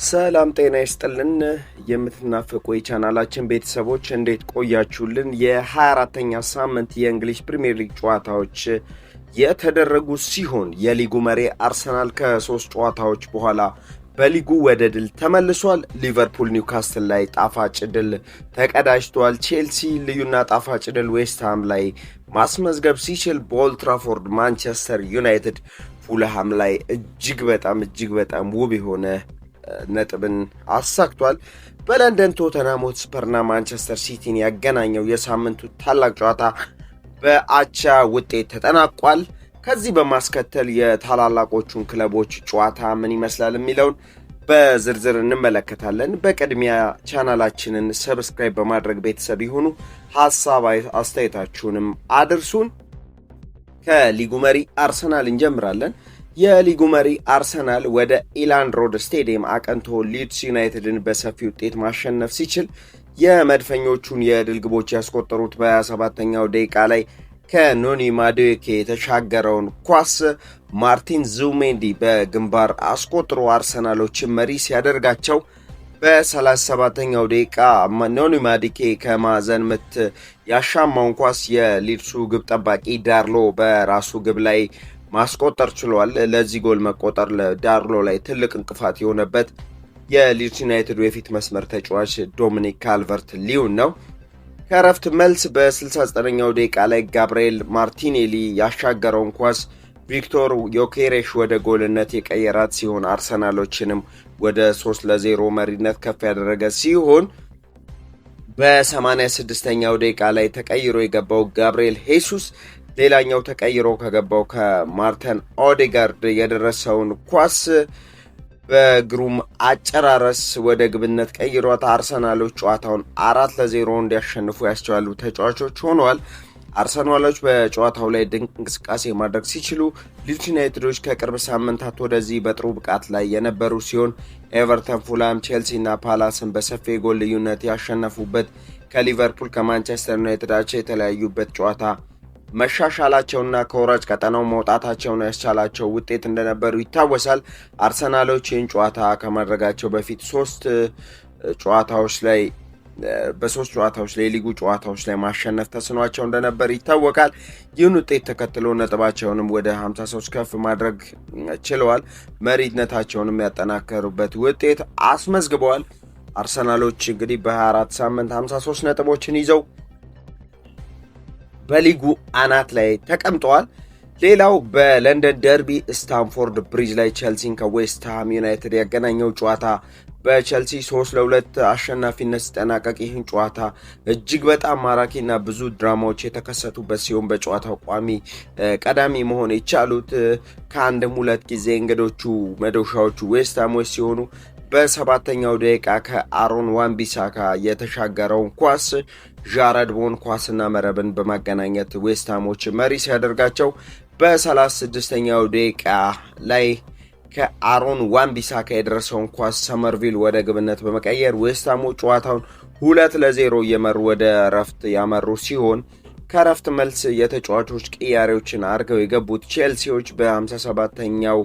ሰላም ጤና ይስጥልን የምትናፈቁ የቻናላችን ቤተሰቦች እንዴት ቆያችሁልን? የ24ኛ ሳምንት የእንግሊዝ ፕሪሚየር ሊግ ጨዋታዎች የተደረጉ ሲሆን የሊጉ መሪ አርሰናል ከ3 ጨዋታዎች በኋላ በሊጉ ወደ ድል ተመልሷል። ሊቨርፑል ኒውካስትል ላይ ጣፋጭ ድል ተቀዳጅቷል። ቼልሲ ልዩና ጣፋጭ ድል ዌስትሃም ላይ ማስመዝገብ ሲችል በኦልድ ትራፎርድ ማንቸስተር ዩናይትድ ፉልሃም ላይ እጅግ በጣም ውብ የሆነ ነጥብን አሳክቷል። በለንደን ቶተንሃም ሆትስፐርና ማንቸስተር ሲቲን ያገናኘው የሳምንቱ ታላቅ ጨዋታ በአቻ ውጤት ተጠናቋል። ከዚህ በማስከተል የታላላቆቹን ክለቦች ጨዋታ ምን ይመስላል የሚለውን በዝርዝር እንመለከታለን። በቅድሚያ ቻናላችንን ሰብስክራይብ በማድረግ ቤተሰብ ይሁኑ። ሐሳብ አስተያየታችሁንም አድርሱን። ከሊጉ መሪ አርሰናል እንጀምራለን። የሊጉ መሪ አርሰናል ወደ ኢላንድ ሮድ ስቴዲየም አቀንቶ ሊድስ ዩናይትድን በሰፊ ውጤት ማሸነፍ ሲችል የመድፈኞቹን የድል ግቦች ያስቆጠሩት በ27ኛው ደቂቃ ላይ ከኖኒ ማዱዌኬ የተሻገረውን ኳስ ማርቲን ዙሜንዲ በግንባር አስቆጥሮ አርሰናሎችን መሪ ሲያደርጋቸው በ37ኛው ደቂቃ ኖኒ ማዱዌኬ ከማዕዘን ምት ያሻማውን ኳስ የሊድሱ ግብ ጠባቂ ዳርሎ በራሱ ግብ ላይ ማስቆጠር ችሏል። ለዚህ ጎል መቆጠር ለዳርሎ ላይ ትልቅ እንቅፋት የሆነበት የሊድስ ዩናይትድ የፊት መስመር ተጫዋች ዶሚኒክ ካልቨርት ሊውን ነው። ከረፍት መልስ በ69ኛው ደቂቃ ላይ ጋብርኤል ማርቲኔሊ ያሻገረውን ኳስ ቪክቶር ዮኬሬሽ ወደ ጎልነት የቀየራት ሲሆን አርሰናሎችንም ወደ 3-0 መሪነት ከፍ ያደረገ ሲሆን በ86ኛው ደቂቃ ላይ ተቀይሮ የገባው ጋብርኤል ሄሱስ ሌላኛው ተቀይሮ ከገባው ከማርተን ኦዴጋርድ የደረሰውን ኳስ በግሩም አጨራረስ ወደ ግብነት ቀይሯት አርሰናሎች ጨዋታውን 4-0 እንዲያሸንፉ ያስቻሉ ተጫዋቾች ሆነዋል። አርሰናሎች በጨዋታው ላይ ድንቅ እንቅስቃሴ ማድረግ ሲችሉ ሊድስ ዩናይትዶች ከቅርብ ሳምንታት ወደዚህ በጥሩ ብቃት ላይ የነበሩ ሲሆን ኤቨርተን፣ ፉላም፣ ቼልሲ እና ፓላስን በሰፊ ጎል ልዩነት ያሸነፉበት ከሊቨርፑል ከማንቸስተር ዩናይትድ አቻ የተለያዩበት ጨዋታ መሻሻላቸውና ከወራጅ ቀጠናው መውጣታቸውን ያስቻላቸው ውጤት እንደነበሩ ይታወሳል። አርሰናሎች ይህን ጨዋታ ከማድረጋቸው በፊት በሶስት ጨዋታዎች ላይ የሊጉ ጨዋታዎች ላይ ማሸነፍ ተስኗቸው እንደነበር ይታወቃል። ይህን ውጤት ተከትሎ ነጥባቸውንም ወደ 53 ከፍ ማድረግ ችለዋል። መሪነታቸውንም ያጠናከሩበት ውጤት አስመዝግበዋል። አርሰናሎች እንግዲህ በ24 ሳምንት 53 ነጥቦችን ይዘው በሊጉ አናት ላይ ተቀምጠዋል። ሌላው በለንደን ደርቢ ስታንፎርድ ብሪጅ ላይ ቼልሲን ከዌስትሃም ዩናይትድ ያገናኘው ጨዋታ በቼልሲ 3-2 አሸናፊነት ሲጠናቀቅ ይህን ጨዋታ እጅግ በጣም ማራኪና ብዙ ድራማዎች የተከሰቱበት ሲሆን በጨዋታው ቋሚ ቀዳሚ መሆን የቻሉት ከአንድም ሁለት ጊዜ እንግዶቹ መዶሻዎቹ ዌስትሃሞች ሲሆኑ በ7ኛው ደቂቃ ከአሮን ዋንቢሳካ የተሻገረውን ኳስ ዣረድ ቦን ኳስና መረብን በማገናኘት ዌስትሃሞች መሪ ሲያደርጋቸው በ36ኛው ደቂቃ ላይ ከአሮን ዋንቢሳካ የደረሰውን ኳስ ሰመርቪል ወደ ግብነት በመቀየር ዌስትሃሞች ጨዋታውን 2-0 እየመሩ ወደ ረፍት ያመሩ ሲሆን ከረፍት መልስ የተጫዋቾች ቅያሬዎችን አድርገው የገቡት ቼልሲዎች በ57ኛው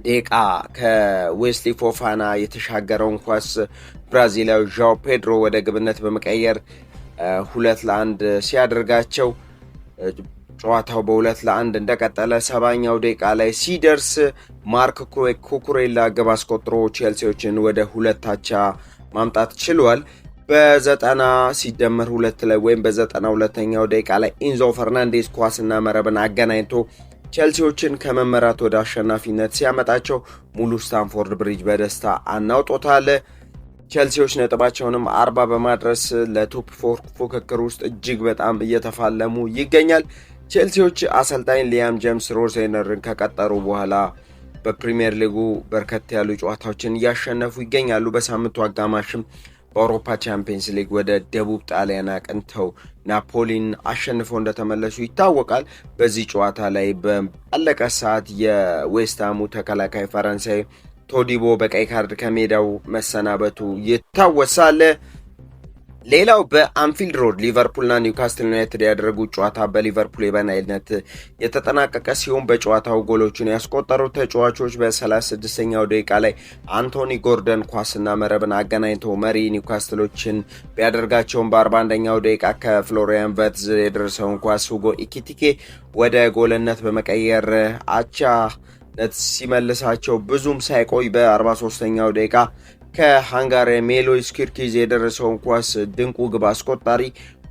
ደቂቃ ከዌስሊ ፎፋና የተሻገረውን ኳስ ብራዚላዊ ዣኦ ፔድሮ ወደ ግብነት በመቀየር 2-1 ሲያደርጋቸው ጨዋታው በ2-1 እንደቀጠለ 70ኛው ደቂቃ ላይ ሲደርስ ማርክ ኩኩሬላ ግብ አስቆጥሮ ቼልሲዎችን ወደ 2 ማምጣት ችሏል። በ90 ሲደመር 2 ላይ ወይም በ92ኛው ደቂቃ ላይ ኢንዞ ፈርናንዴዝ ኳስና መረብን አገናኝቶ ቼልሲዎችን ከመመራት ወደ አሸናፊነት ሲያመጣቸው ሙሉ ስታንፎርድ ብሪጅ በደስታ አናውጦታል። ቼልሲዎች ነጥባቸውንም 40 በማድረስ ለቶፕ 4 ፉክክር ውስጥ እጅግ በጣም እየተፋለሙ ይገኛል። ቼልሲዎች አሰልጣኝ ሊያም ጄምስ ሮሴነርን ከቀጠሩ በኋላ በፕሪሚየር ሊጉ በርከት ያሉ ጨዋታዎችን እያሸነፉ ይገኛሉ። በሳምንቱ አጋማሽም በአውሮፓ ቻምፒየንስ ሊግ ወደ ደቡብ ጣሊያን አቅንተው ናፖሊን አሸንፈው እንደተመለሱ ይታወቃል። በዚህ ጨዋታ ላይ በአለቀ ሰዓት የዌስትሃሙ ተከላካይ ፈረንሳይ ቶዲቦ በቀይ ካርድ ከሜዳው መሰናበቱ ይታወሳል። ሌላው በአንፊልድ ሮድ ሊቨርፑልና ኒውካስትል ዩናይትድ ያደረጉት ጨዋታ በሊቨርፑል የበላይነት የተጠናቀቀ ሲሆን በጨዋታው ጎሎቹን ያስቆጠሩት ተጫዋቾች በ36ኛው ደቂቃ ላይ አንቶኒ ጎርደን ኳስና መረብን አገናኝተው መሪ ኒውካስትሎችን ቢያደርጋቸውም በ41ኛው ደቂቃ ከፍሎሪያን ቨርትዝ የደረሰውን ኳስ ሁጎ ኢኪቲኬ ወደ ጎልነት በመቀየር አቻነት ሲመልሳቸው ብዙም ሳይቆይ በ43ኛው ደቂቃ ከሃንጋሪ ሜሎስ ኪርኪዝ የደረሰውን ኳስ ድንቁ ግብ አስቆጣሪ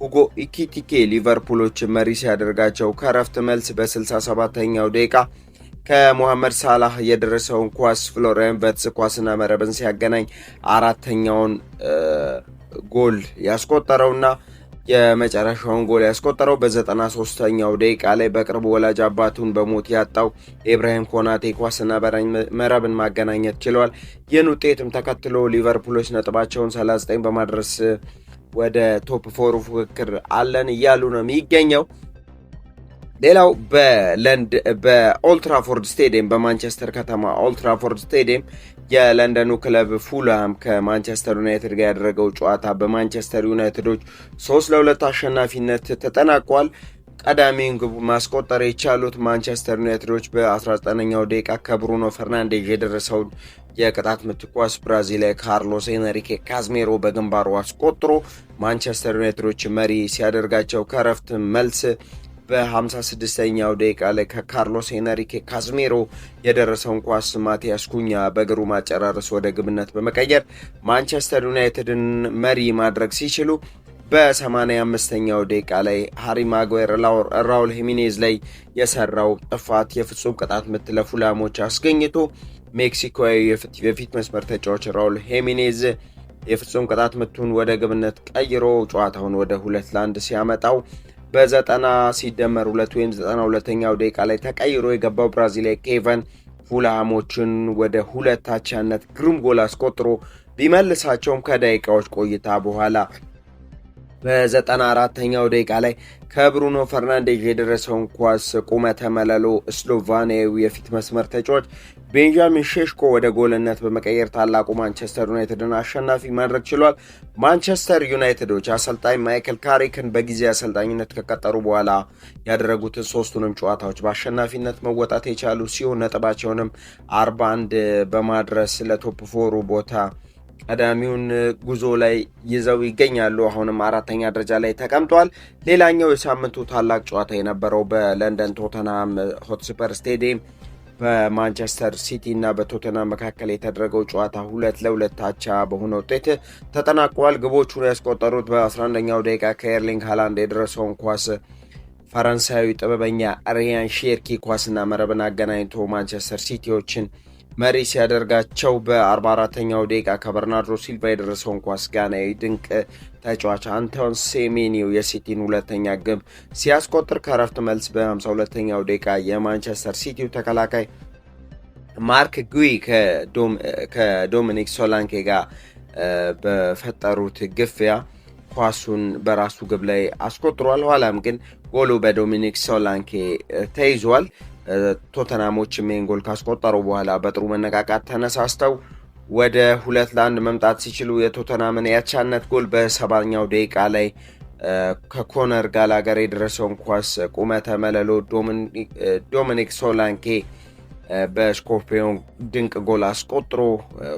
ሁጎ ኢኪቲኬ ሊቨርፑሎች መሪ ሲያደርጋቸው ከረፍት መልስ በ67ኛው ደቂቃ ከሞሐመድ ሳላህ የደረሰውን ኳስ ፍሎሪያን ቨርትዝ ኳስና መረብን ሲያገናኝ አራተኛውን ጎል ያስቆጠረውና የመጨረሻውን ጎል ያስቆጠረው በ93ኛው ደቂቃ ላይ በቅርቡ ወላጅ አባቱን በሞት ያጣው ኢብራሂም ኮናቴ ኳስና መረብን ማገናኘት ችለዋል። ይህን ውጤትም ተከትሎ ሊቨርፑሎች ነጥባቸውን 39 በማድረስ ወደ ቶፕ ፎሩ ፉክክር አለን እያሉ ነው የሚገኘው። ሌላው በኦልትራፎርድ ስቴዲየም በማንቸስተር ከተማ ኦልትራፎርድ ስቴዲየም የለንደኑ ክለብ ፉልሃም ከማንቸስተር ዩናይትድ ጋር ያደረገው ጨዋታ በማንቸስተር ዩናይትዶች 3-2 አሸናፊነት ተጠናቋል። ቀዳሚውን ግብ ማስቆጠር የቻሉት ማንቸስተር ዩናይትዶች በ19ኛው ደቂቃ ከብሩኖ ፈርናንዴዝ የደረሰውን የቅጣት ምት ኳስ ብራዚላዊ ካርሎስ ሄንሪኬ ካዝሜሮ በግንባሩ አስቆጥሮ ማንቸስተር ዩናይትዶች መሪ ሲያደርጋቸው ከረፍት መልስ በ56ኛው ደቂቃ ላይ ከካርሎስ ሄንሪኬ ካዝሜሮ የደረሰውን ኳስ ማቲያስ ኩኛ በእግሩ ማጨራረስ ወደ ግብነት በመቀየር ማንቸስተር ዩናይትድን መሪ ማድረግ ሲችሉ በ85ኛው ደቂቃ ላይ ሃሪ ማጓየር ራውል ሂሜኔዝ ላይ የሰራው ጥፋት የፍጹም ቅጣት ምት ለፉላሞች አስገኝቶ ሜክሲኮዊ የፊት መስመር ተጫዋች ራውል ሂሜኔዝ የፍጹም ቅጣት ምቱን ወደ ግብነት ቀይሮ ጨዋታውን ወደ 2-1 ሲያመጣው በ90 ሲደመር 2 ወይም 92ኛው ደቂቃ ላይ ተቀይሮ የገባው ብራዚላዊ ኬቨን ፉልሃሞችን ወደ 2 አቻነት ግሩም ጎል አስቆጥሮ ቢመልሳቸውም ከደቂቃዎች ቆይታ በኋላ በ94ኛው ደቂቃ ላይ ከብሩኖ ፈርናንዴዝ የደረሰውን ኳስ ቁመተ መለሎ ስሎቫኒያዊ የፊት መስመር ተጫዋች ቤንጃሚን ሼሽኮ ወደ ጎልነት በመቀየር ታላቁ ማንቸስተር ዩናይትድን አሸናፊ ማድረግ ችሏል። ማንቸስተር ዩናይትዶች አሰልጣኝ ማይክል ካሪክን በጊዜ አሰልጣኝነት ከቀጠሩ በኋላ ያደረጉትን ሶስቱንም ጨዋታዎች በአሸናፊነት መወጣት የቻሉ ሲሆን ነጥባቸውንም 41 በማድረስ ለቶፕ ፎሩ ቦታ ቀዳሚውን ጉዞ ላይ ይዘው ይገኛሉ። አሁንም 4ኛ ደረጃ ላይ ተቀምጧል። ሌላኛው የሳምንቱ ታላቅ ጨዋታ የነበረው በለንደን ቶተንሃም ሆትስፐር ስቴዲየም በማንቸስተር ሲቲ እና በቶተንሃም መካከል የተደረገው ጨዋታ 2-2 አቻ በሆነ ውጤት ተጠናቋል። ግቦቹን ያስቆጠሩት በ11ኛው ደቂቃ ከኤርሊንግ ሃላንድ የደረሰውን ኳስ ፈረንሳዊ ጥበበኛ ሪያን ሼርኪ ኳስና መረብን አገናኝቶ ማንቸስተር ሲቲዎችን መሪ ሲያደርጋቸው በ44ኛው ደቂቃ ከበርናርዶ ሲልቫ የደረሰውን ኳስ ጋናዊ ድንቅ ተጫዋች አንቶን ሴሜኒዮ የሲቲን ሁለተኛ ግብ ሲያስቆጥር ከረፍት መልስ በ52ኛው ደቂቃ የማንቸስተር ሲቲው ተከላካይ ማርክ ጉይ ከዶሚኒክ ሶላንኬ ጋር በፈጠሩት ግፊያ ኳሱን በራሱ ግብ ላይ አስቆጥሯል። ኋላም ግን ጎሉ በዶሚኒክ ሶላንኬ ተይዟል። ቶተናሞች ሜን ጎል ካስቆጠሩ በኋላ በጥሩ መነቃቃት ተነሳስተው ወደ 2-1 መምጣት ሲችሉ የቶተናምን ያቻነት ጎል በ70ኛው ደቂቃ ላይ ከኮነር ጋላገር የደረሰውን ኳስ ቁመተ መለሎ ዶሚኒክ ሶላንኬ በስኮርፒዮን ድንቅ ጎል አስቆጥሮ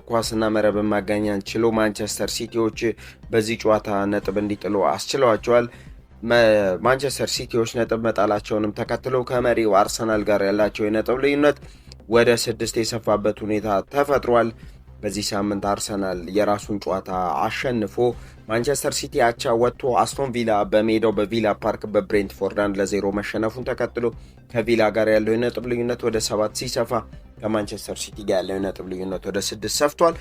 ኳስና መረብን ማገናኘት ችሎ ማንቸስተር ሲቲዎች በዚህ ጨዋታ ነጥብ እንዲጥሉ አስችለዋቸዋል። ማንቸስተር ሲቲዎች ነጥብ መጣላቸውንም ተከትለው ከመሪው አርሰናል ጋር ያላቸው የነጥብ ልዩነት ወደ 6 የሰፋበት ሁኔታ ተፈጥሯል። በዚህ ሳምንት አርሰናል የራሱን ጨዋታ አሸንፎ ማንቸስተር ሲቲ አቻ ወጥቶ አስቶን ቪላ በሜዳው በቪላ ፓርክ በብሬንትፎርድ 1-0 መሸነፉን ተከትሎ ከቪላ ጋር ያለው የነጥብ ልዩነት ወደ 7 ሲሰፋ ከማንቸስተር ሲቲ ጋር ያለው የነጥብ ልዩነት ወደ 6 ሰፍቷል።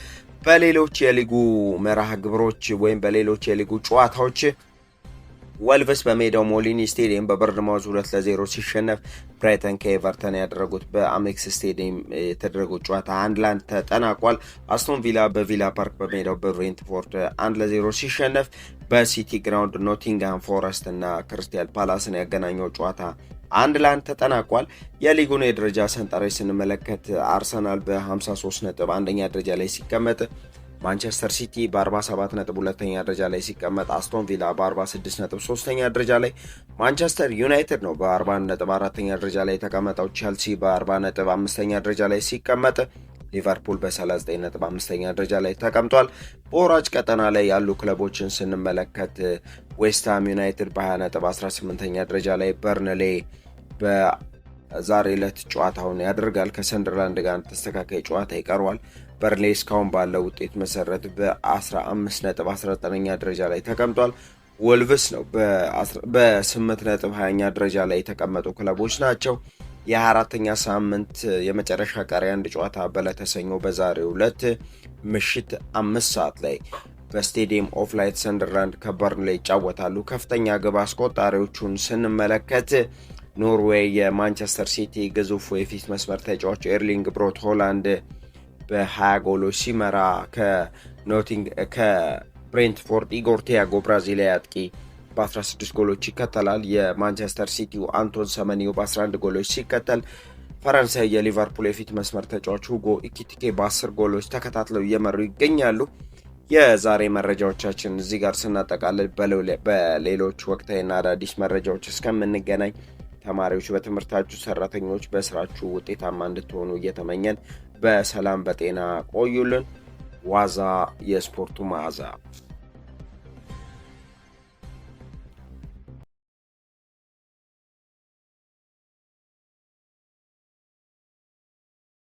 በሌሎች የሊጉ መርሃ ግብሮች ወይም በሌሎች የሊጉ ጨዋታዎች ወልቭስ በሜዳው ሞሊኒ ስቴዲየም በበርንማውዝ 2-0 ሲሸነፍ ብራይተን ከኤቨርተን ያደረጉት በአሜክስ ስቴዲየም የተደረጉት ጨዋታ 1-1 ተጠናቋል። አስቶን ቪላ በቪላ ፓርክ በሜዳው በብሬንትፎርድ 1-0 ሲሸነፍ በሲቲ ግራውንድ ኖቲንግሃም ፎረስት እና ክሪስታል ፓላስን ያገናኘው ጨዋታ 1-1 ተጠናቋል። የሊጉን የደረጃ ሰንጠረዥ ስንመለከት አርሰናል በ53 ነጥብ አንደኛ ደረጃ ላይ ሲቀመጥ ማንቸስተር ሲቲ በ47 ነጥብ ሁለተኛ ደረጃ ላይ ሲቀመጥ፣ አስቶን ቪላ በ46 ነጥብ ሶስተኛ ደረጃ ላይ፣ ማንቸስተር ዩናይትድ ነው በ41 ነጥብ አራተኛ ደረጃ ላይ የተቀመጠው። ቼልሲ በ40 ነጥብ አምስተኛ ደረጃ ላይ ሲቀመጥ፣ ሊቨርፑል በ39 ነጥብ አምስተኛ ደረጃ ላይ ተቀምጧል። በወራጅ ቀጠና ላይ ያሉ ክለቦችን ስንመለከት ዌስትሃም ዩናይትድ በ20 ነጥብ 18ኛ ደረጃ ላይ፣ በርንሌ በዛሬ ዕለት ጨዋታውን ያደርጋል ከሰንደርላንድ ጋር ተስተካካይ ጨዋታ ይቀርዋል። በርንሌ እስካሁን ባለው ውጤት መሰረት በ15 ነጥብ 19ኛ ደረጃ ላይ ተቀምጧል። ወልቭስ ነው በ8 ነጥብ 20ኛ ደረጃ ላይ የተቀመጡ ክለቦች ናቸው። የ24ኛ ሳምንት የመጨረሻ ቀሪ አንድ ጨዋታ በዕለተ ሰኞ በዛሬው ዕለት ምሽት 5 ሰዓት ላይ በስቴዲየም ኦፍ ላይት ሰንደርላንድ ከበርንሌይ ይጫወታሉ። ከፍተኛ ግብ አስቆጣሪዎቹን ስንመለከት ኖርዌይ የማንቸስተር ሲቲ ግዙፉ የፊት መስመር ተጫዋች ኤርሊንግ ብሮት ሆላንድ በ20 ጎሎች ሲመራ ከብሬንትፎርድ ኢጎር ቲያጎ ብራዚላዊ አጥቂ በ16 ጎሎች ይከተላል። የማንቸስተር ሲቲው አንቶን ሰመኒዮ በ11 ጎሎች ሲከተል፣ ፈረንሳይ የሊቨርፑል የፊት መስመር ተጫዋች ሁጎ ኢኪቲኬ በ10 ጎሎች ተከታትለው እየመሩ ይገኛሉ። የዛሬ መረጃዎቻችን እዚህ ጋር ስናጠቃልል በሌሎች ወቅታዊና አዳዲስ መረጃዎች እስከምንገናኝ ተማሪዎች በትምህርታችሁ፣ ሰራተኞች በስራችሁ ውጤታማ እንድትሆኑ እየተመኘን በሰላም በጤና ቆዩልን። ዋዛ የስፖርቱ መዓዛ